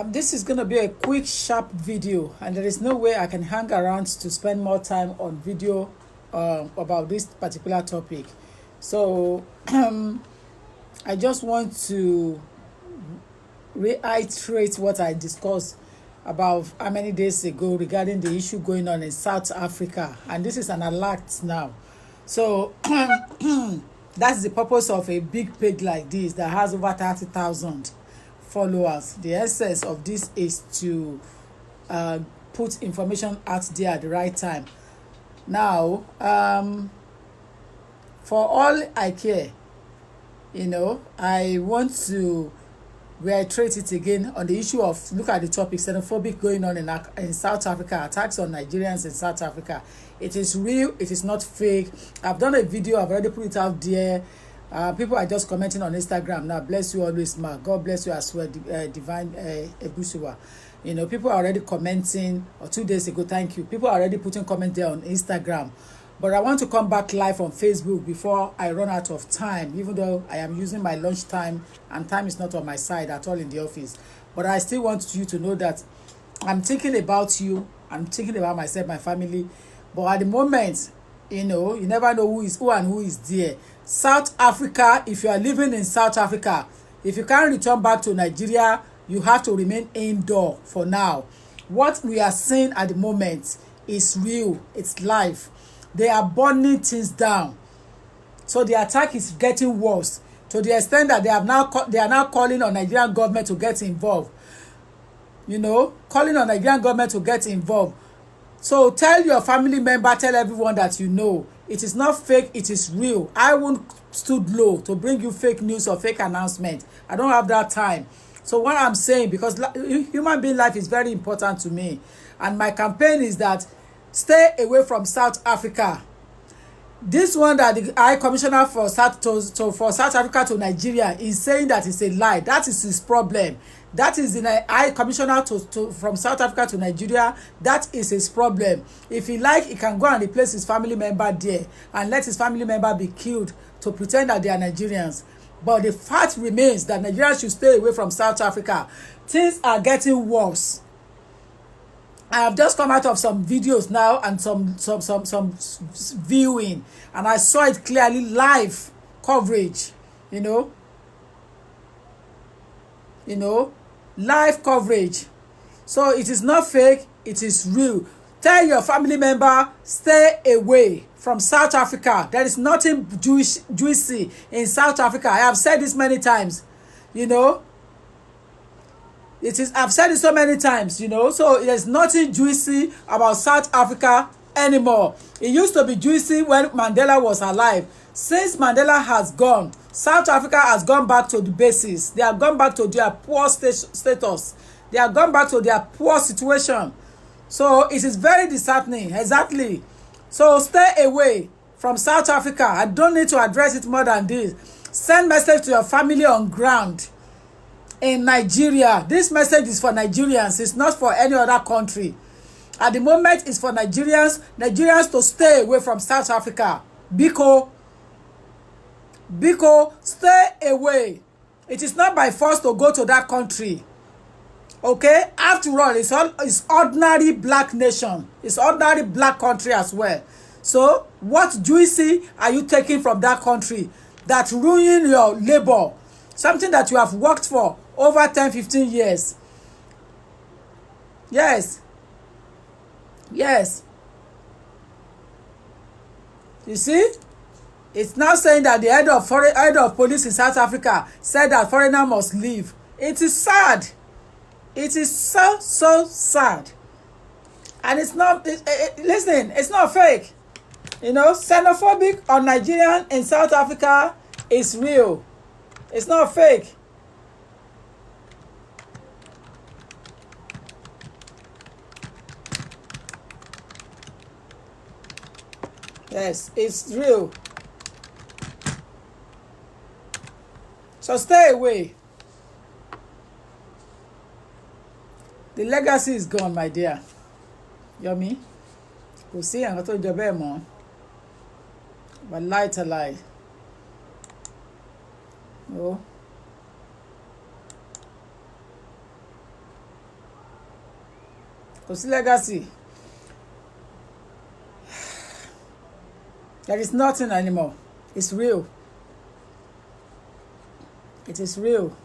This is going to be a quick, sharp video, and there is no way I can hang around to spend more time on video about this particular topic. So, I just want to reiterate what I discussed about how many days ago regarding the issue going on in South Africa, and this is an alert now. So, that's the purpose of a big page like this that has over 30,000 followers. The essence of this is to put information out there at the right time. Now, for all I care, I want to reiterate it again on the issue of, look at the topic, xenophobic going on in South Africa, attacks on Nigerians in South Africa. It is real, it is not fake. I've done a video, I've already put it out there. People are just commenting on Instagram now. Bless you always, Mark. God bless you as well, Divine Ebusuwa. People are already commenting, or 2 days ago, thank you. People are already putting comment there on Instagram. But I want to come back live on Facebook before I run out of time, even though I am using my lunch time and time is not on my side at all in the office. But I still want you to know that I'm thinking about you. I'm thinking about myself, my family. But at the moment, you never know who is there. South Africa, if you are living in South Africa, if you can't return back to Nigeria, you have to remain indoor for now. What we are seeing at the moment is real. It's live. They are burning things down. So the attack is getting worse to the extent that they are now calling on Nigerian government to get involved. Calling on Nigerian government to get involved. So tell your family member, tell everyone that it is not fake, it is real. I won't stood low to bring you fake news or fake announcement. I don't have that time. So what I'm saying, because human being life is very important to me, and my campaign is that stay away from South Africa. This one that the High Commissioner for South Africa to Nigeria is saying that it's a lie. That is his problem. That is the High Commissioner from South Africa to Nigeria. That is his problem. If he he can go and replace his family member there and let his family member be killed to pretend that they are Nigerians. But the fact remains that Nigerians should stay away from South Africa. Things are getting worse. I have just come out of some videos now and some viewing, and I saw it clearly, live coverage, live coverage. So it is not fake, it is real. Tell your family member, stay away from South Africa. There is nothing juicy in South Africa. I have said this many times, I've said it so many times, so there's nothing juicy about South Africa anymore. It used to be juicy when Mandela was alive. Since Mandela has gone, South Africa has gone back to the basis. They have gone back to their poor status. They have gone back to their poor situation. So it is very disheartening, exactly. So stay away from South Africa. I don't need to address it more than this. Send message to your family on ground in Nigeria. This message is for Nigerians. It's not for any other country. At the moment, it's for Nigerians to stay away from South Africa. Biko, stay away. It is not by force to go to that country. Okay? After all, it's ordinary black nation. It's ordinary black country as well. So, what juicy are you taking from that country that ruin your labor? Something that you have worked for over 10-15 years. Yes. You see? It's now saying that the head of police in South Africa said that foreigner must leave. It is sad. It is so sad. And it's not, listen, it's not fake. Xenophobic on Nigerian in South Africa is real. It's not fake. Yes, it's real. So stay away. The legacy is gone, my dear. Yomi. Kò sí nǹkan tó jọ bẹ́ẹ̀ mọ́. Wallahi tallahi. Oh. kò sí legacy. There is nothing anymore. It's real. It is real.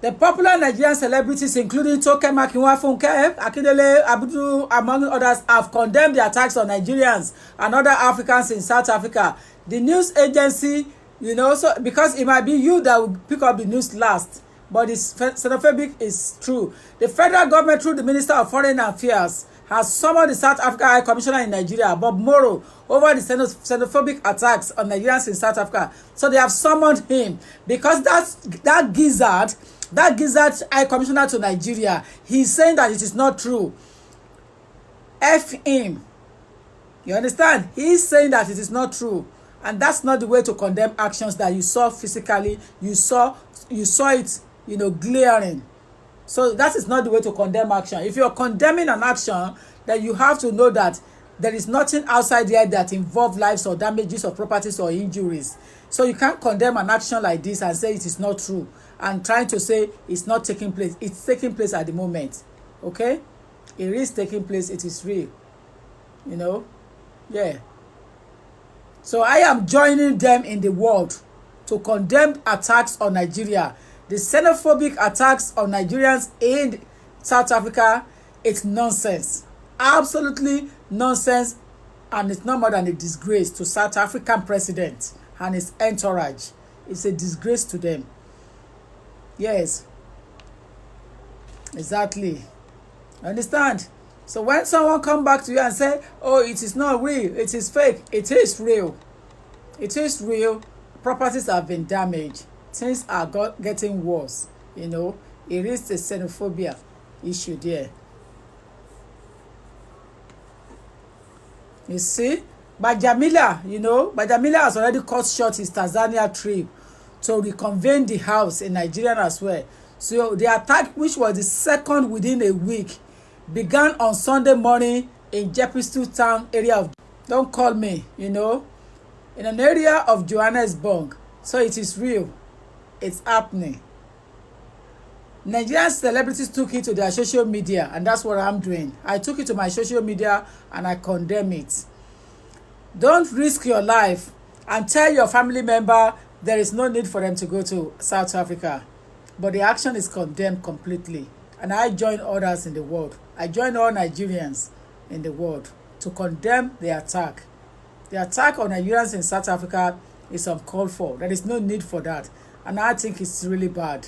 The popular Nigerian celebrities, including Toke Makinwa, Funke Akindele, Abudu, among others, have condemned the attacks on Nigerians and other Africans in South Africa. The news agency, so because it might be you that will pick up the news last, but it's xenophobic is true. The federal government, through the Minister of Foreign Affairs, has summoned the South Africa High Commissioner in Nigeria, Bob Moro, over the xenophobic attacks on Nigerians in South Africa. So they have summoned him because that gizzard High Commissioner to Nigeria, he's saying that it is not true. F him. You understand? He's saying that it is not true. And that's not the way to condemn actions that you saw physically. You saw it, glaring. So that is not the way to condemn action. If you're condemning an action, then you have to know that there is nothing outside there that involves lives or damages or properties or injuries. So you can't condemn an action like this and say it is not true and trying to say it's not taking place. It's taking place at the moment. Okay? It is taking place. It is real. Yeah. So I am joining them in the world to condemn attacks on Nigeria. The xenophobic attacks on Nigerians in South Africa, it's nonsense. Absolutely nonsense. And it's no more than a disgrace to South African president and his entourage. It's a disgrace to them. Yes. Exactly. Understand? So when someone come back to you and say, oh, it is not real, it is fake, it is real. It is real. Properties have been damaged. Things are getting worse. It is a xenophobia issue there. You see, Bajamila, Bajamila has already cut short his Tanzania trip to reconvene the house in Nigeria as well. So the attack, which was the second within a week, began on Sunday morning in Jeppeston town area of, don't call me, in an area of Johannesburg. So it is real. It's happening. Nigerian celebrities took it to their social media, and that's what I'm doing. I took it to my social media and I condemn it. Don't risk your life and tell your family member there is no need for them to go to South Africa. But the action is condemned completely. And I join others in the world. I join all Nigerians in the world to condemn the attack. The attack on Nigerians in South Africa is uncalled for. There is no need for that. And I think it's really bad.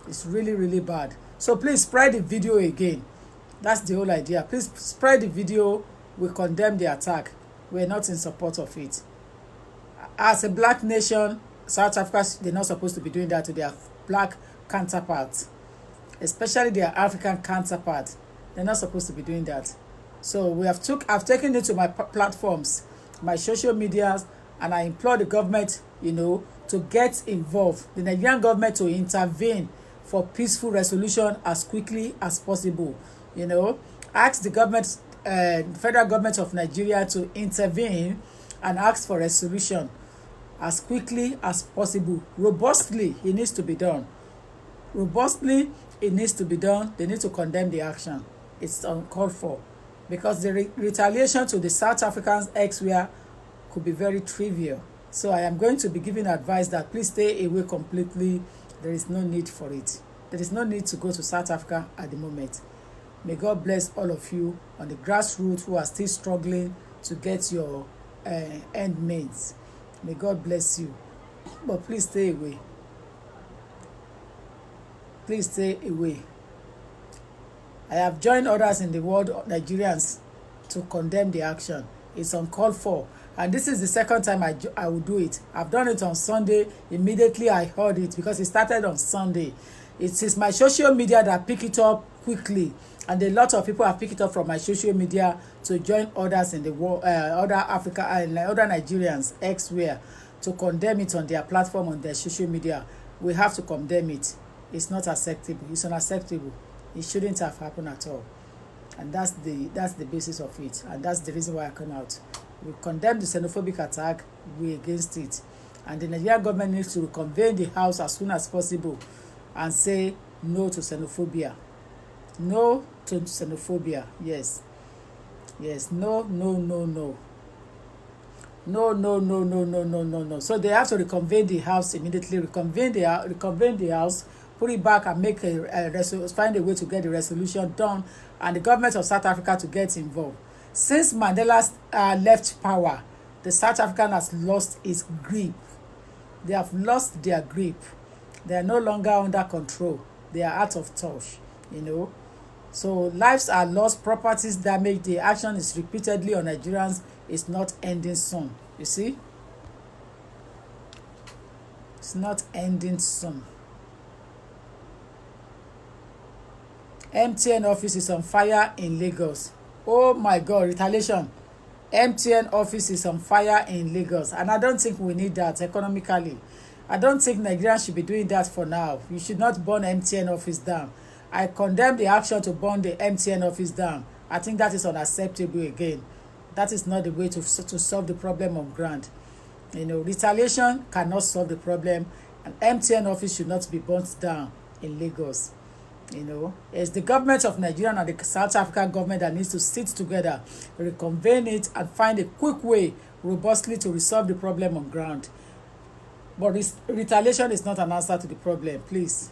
It's really, really bad. So please spread the video again. That's the whole idea. Please spread the video. We condemn the attack. We're not in support of it. As a black nation, South Africa, they're not supposed to be doing that to their black counterparts. Especially their African counterparts. They're not supposed to be doing that. So I've taken it to my platforms, my social medias, and I implore the government, to get involved. The Nigerian government to intervene for peaceful resolution as quickly as possible. Ask the government, federal government of Nigeria to intervene and ask for resolution as quickly as possible. Robustly, it needs to be done. Robustly, it needs to be done. They need to condemn the action. It's uncalled for because the retaliation to the South Africans elsewhere could be very trivial. So I am going to be giving advice that please stay away completely. There is no need for it. There is no need to go to South Africa at the moment. May God bless all of you on the grassroots who are still struggling to get your end mates. May God bless you. But please stay away. Please stay away. I have joined others in the world, Nigerians, to condemn the action. It's uncalled for. And this is the second time I will do it. I've done it on Sunday. Immediately I heard it because it started on Sunday. It is my social media that pick it up quickly. And a lot of people have picked it up from my social media to join others in the world, other Africa and other Nigerians elsewhere to condemn it on their platform, on their social media. We have to condemn it. It's not acceptable. It's unacceptable. It shouldn't have happened at all. And that's the basis of it. And that's the reason why I come out. We condemn the xenophobic attack. We against it. And the Nigerian government needs to reconvene the house as soon as possible and say no to xenophobia. No to xenophobia. Yes. Yes. No, no, no, no. No, no, no, no, no, no, no, no. So they have to reconvene the house immediately, reconvene the house, put it back and make find a way to get the resolution done, and the government of South Africa to get involved. Since Mandela left power, the South African has lost its grip. They have lost their grip. They are no longer under control. They are out of touch, you know. So lives are lost, properties damaged. The action is repeatedly on Nigerians. It's not ending soon. You see? It's not ending soon. MTN office is on fire in Lagos. Oh my God, retaliation. MTN office is on fire in Lagos. And I don't think we need that economically. I don't think Nigerians should be doing that for now. You should not burn MTN office down. I condemn the action to burn the MTN office down. I think that is unacceptable again. That is not the way to solve the problem on ground. You know, retaliation cannot solve the problem. An MTN office should not be burnt down in Lagos. You know, it's the government of Nigeria and the South African government that needs to sit together, reconvene it, and find a quick way, robustly, to resolve the problem on ground. But retaliation is not an answer to the problem, please.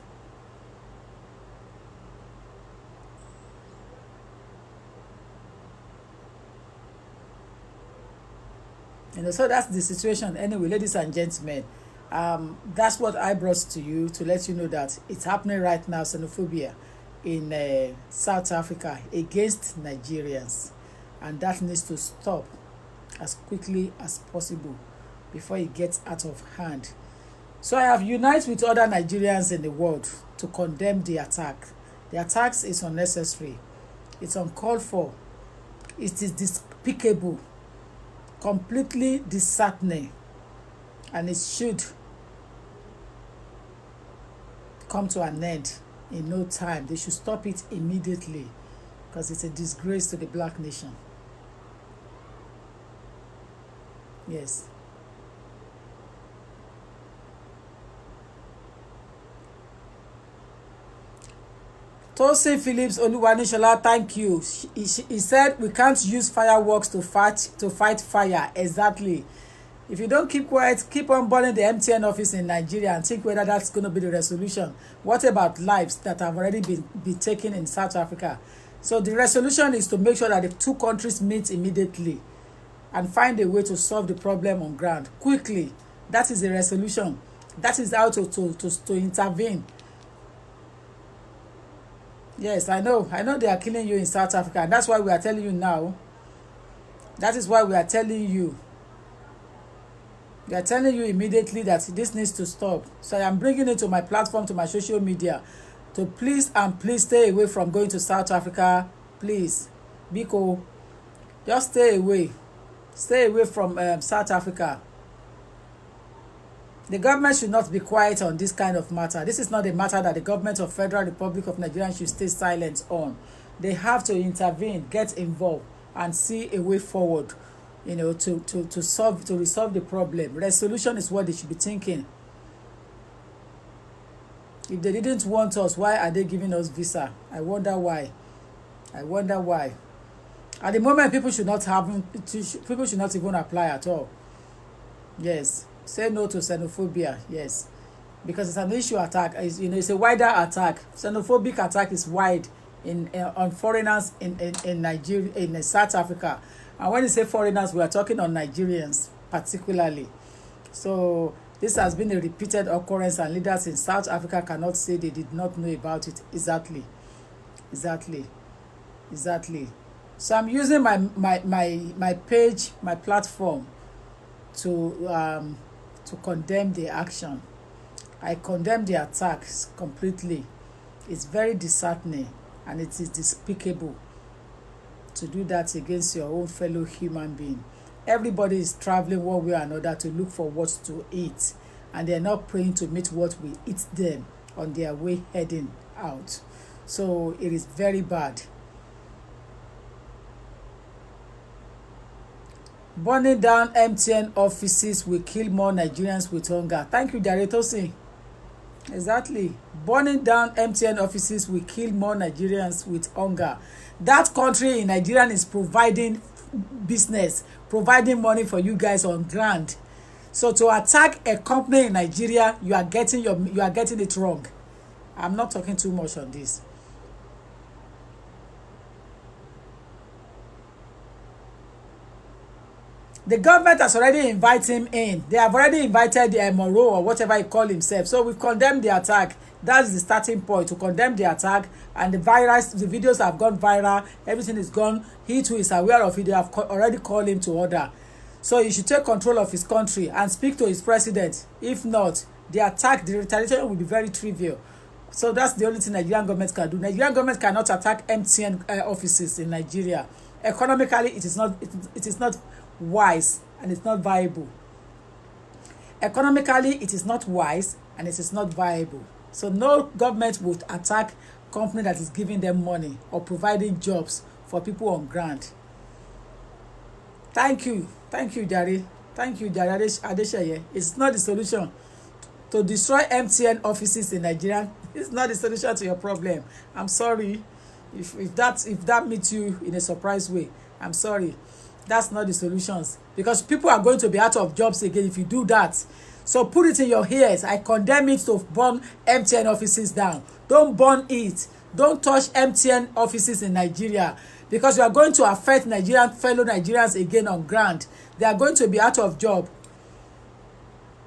You know, so that's the situation. Anyway, ladies and gentlemen, that's what I brought to you to let you know that it's happening right now, xenophobia in South Africa against Nigerians, and that needs to stop as quickly as possible before it gets out of hand. So I have united with other Nigerians in the world to condemn the attack. The attack is unnecessary. It's uncalled for. It is despicable, completely disheartening, and it should come to an end in no time. They should stop it immediately because it's a disgrace to the black nation. Yes. Tosin Phillips Oluwanishola, thank you. He said we can't use fireworks to fight fire. Exactly. If you don't keep quiet, keep on burning the MTN office in Nigeria and think whether that's going to be the resolution. What about lives that have already been taken in South Africa? So the resolution is to make sure that the two countries meet immediately and find a way to solve the problem on ground quickly. That is the resolution. That is how to intervene. Yes, I know they are killing you in South Africa, and that's why we are telling you now. That is why we are telling you. We are telling you immediately that this needs to stop. So I am bringing it to my platform, to my social media, to please stay away from going to South Africa. Please, Biko, just stay away. Stay away from South Africa. The government should not be quiet on this kind of matter. This is not a matter that the government of Federal Republic of Nigeria should stay silent on. They have to intervene, get involved, and see a way forward, you know, to resolve the problem. Resolution is what they should be thinking. If they didn't want us, why are they giving us visa? I wonder why. At the moment, people should not even apply at all. Yes. Say no to xenophobia, yes, because it's an issue attack. It's a wider attack. Xenophobic attack is wide on foreigners in Nigeria, in South Africa. And when you say foreigners, we are talking on Nigerians particularly. So this has been a repeated occurrence, and leaders in South Africa cannot say they did not know about it. Exactly. So I'm using my page, my platform, to condemn the action. I condemn the attacks completely. It's very disheartening, and it is despicable to do that against your own fellow human being. Everybody is traveling one way or another to look for what to eat, and they're not praying to meet what will eat them on their way heading out. So it is very bad. Burning down MTN offices will kill more Nigerians with hunger. Thank you, Tosin. Exactly. Burning down MTN offices will kill more Nigerians with hunger. That country in Nigeria is providing business, providing money for you guys on ground. So to attack a company in Nigeria, you are getting it wrong. I'm not talking too much on this. The government has already invited him in. They have already invited the Moro or whatever he call himself. So we've condemned the attack. That's the starting point, to condemn the attack. And the videos have gone viral. Everything is gone. He too is aware of it. They have already called him to order. So he should take control of his country and speak to his president. If not, the retaliation will be very trivial. So that's the only thing Nigerian government can do. Nigerian government cannot attack MTN offices in Nigeria. Economically, it is not wise and it's not viable. Economically, it is not wise and it is not viable. So no government would attack company that is giving them money or providing jobs for people on ground. Thank you. Thank you, Jare. Thank you, Jare Adesheye. It's not the solution. To destroy MTN offices in Nigeria is not the solution to your problem. I'm sorry if that meets you in a surprise way. I'm sorry. That's not the solutions, because people are going to be out of jobs again if you do that. So put it in your ears. I condemn it to burn MTN offices down. Don't burn it. Don't touch MTN offices in Nigeria, because you are going to affect fellow Nigerians again on ground. They are going to be out of job.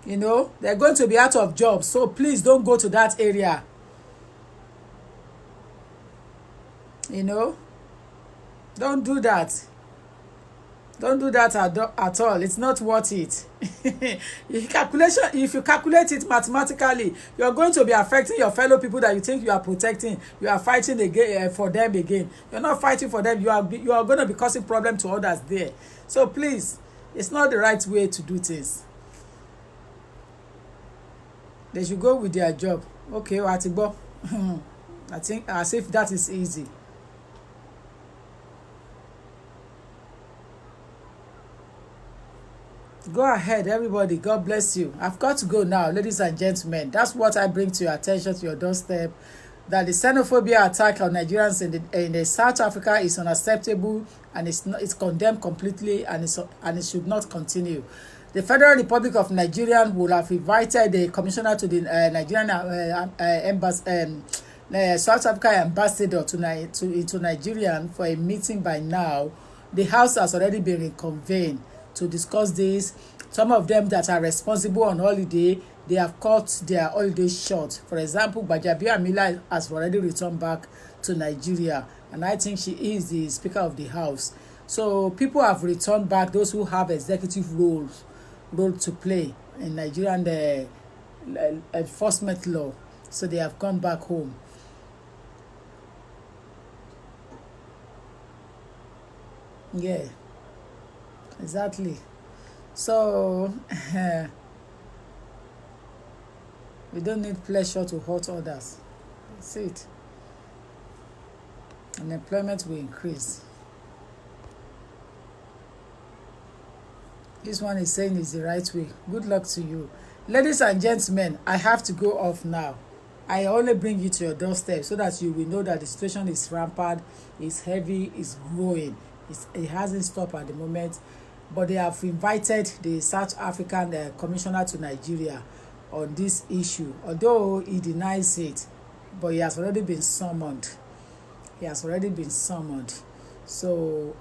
They're going to be out of jobs. So please don't go to that area. Don't do that. Don't do that at all. It's not worth it. If you calculate it mathematically, you're going to be affecting your fellow people that you think you are protecting. You are fighting again for them again. You're not fighting for them. You are going to be causing problem to others there. So please, it's not the right way to do things. They should go with their job. Okay, Watibo. I think as if that is easy. Go ahead, everybody. God bless you. I've got to go now, ladies and gentlemen. That's what I bring to your attention, to your doorstep. That the xenophobia attack on Nigerians in the South Africa is unacceptable, and it's condemned completely, and it should not continue. The Federal Republic of Nigeria would have invited the commissioner to the Nigerian embassy, South Africa ambassador into Nigeria for a meeting by now. The House has already been reconvened to discuss this. Some of them that are responsible on holiday, they have cut their holiday short. For example, Gbajabiamila has already returned back to Nigeria, and I think she is the Speaker of the House. So people have returned back, those who have executive role to play in Nigerian enforcement law. So they have gone back home. Yeah, exactly. So we don't need pleasure to hurt others. That's it. Unemployment will increase. This one is saying is the right way. Good luck to you. Ladies and gentlemen, I have to go off now. I only bring you to your doorstep so that you will know that the situation is rampant, it's heavy, it's growing. It hasn't stopped at the moment. But they have invited the South African commissioner to Nigeria on this issue. Although he denies it, but he has already been summoned. So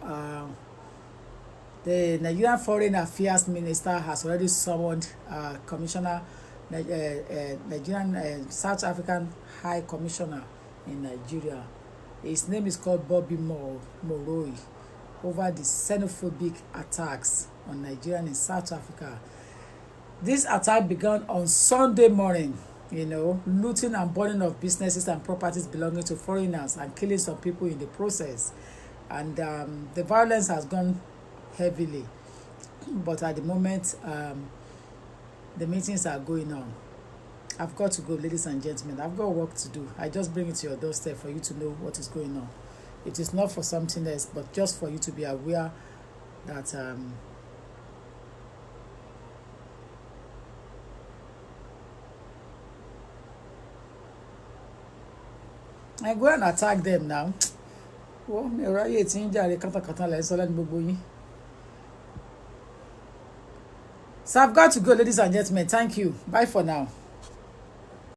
the Nigerian Foreign Affairs Minister has already summoned Nigerian South African High Commissioner in Nigeria. His name is called Bobby Moroi, over the xenophobic attacks on Nigerians in South Africa. This attack began on Sunday morning, looting and burning of businesses and properties belonging to foreigners and killing some people in the process. And the violence has gone heavily. But at the moment, the meetings are going on. I've got to go, ladies and gentlemen. I've got work to do. I just bring it to your doorstep for you to know what is going on. It is not for something else, but just for you to be aware that I go and attack them now. Wọ́n mi ò ráyè tí ń jàre kátàkátà lẹ́ sọ lẹ́nu gbogbo yín. So I've got to go, ladies and gentlemen. Thank you. Bye for now.